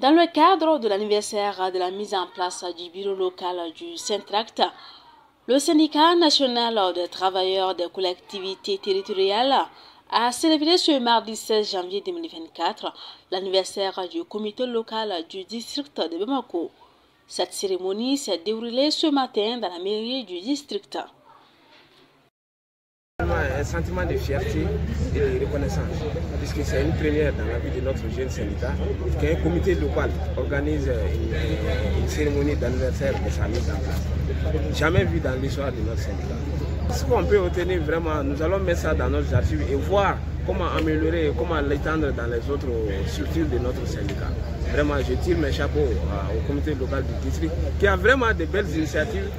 Dans le cadre de l'anniversaire de la mise en place du bureau local du Syntract, le syndicat national des travailleurs des collectivités territoriales a célébré ce mardi 16 janvier 2024 l'anniversaire du comité local du district de Bamako. Cette cérémonie s'est déroulée ce matin dans la mairie du district. Un sentiment de fierté et de reconnaissance, puisque c'est une première dans la vie de notre jeune syndicat qu'un comité local organise une cérémonie d'anniversaire de sa mise en place. Jamais vu dans l'histoire de notre syndicat. Ce qu'on peut retenir vraiment, nous allons mettre ça dans nos archives et voir comment améliorer, comment l'étendre dans les autres structures de notre syndicat. Vraiment, je tire mes chapeaux au comité local du district qui a vraiment de belles initiatives.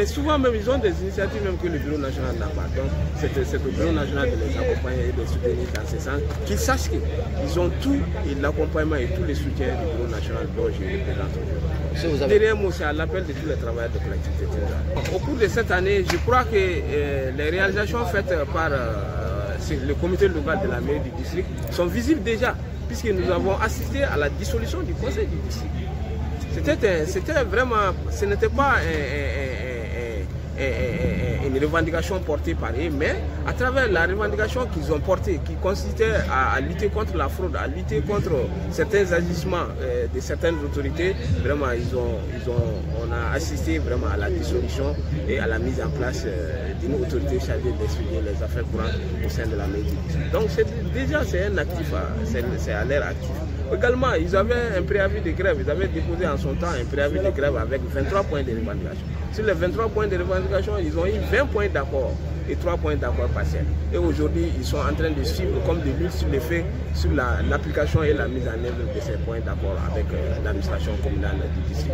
Souvent même, ils ont des initiatives même que le bureau national n'a pas. Donc, c'est au bureau national de les accompagner et de les soutenir dans ce sens. Qu'ils sachent qu'ils ont tout l'accompagnement et tous les soutiens du bureau national dont je représente aujourd'hui. Derrière moi, c'est à l'appel de tous les travailleurs de collectivité territoriale. Au cours de cette année, je crois que les réalisations faites par le comité local de la mairie du district sont visibles déjà, puisque nous avons assisté à la dissolution du conseil du district. C'était vraiment, ce n'était pas une revendication portée par eux, mais à travers la revendication qu'ils ont portée, qui consistait à lutter contre la fraude, à lutter contre certains agissements de certaines autorités, vraiment on a assisté vraiment à la dissolution et à la mise en place d'une autorité chargée d'expédier les affaires courantes au sein de la mairie. Donc déjà c'est un actif, c'est à l'air actif. Également, ils avaient un préavis de grève, ils avaient déposé en son temps un préavis de grève avec 23 points de revendication. Sur les 23 points de revendication, ils ont eu 20 points d'accord et 3 points d'accord partiels. Et aujourd'hui, ils sont en train de suivre comme de l'huile sur les faits, sur l'application et la mise en œuvre de ces points d'accord avec l'administration communale du district.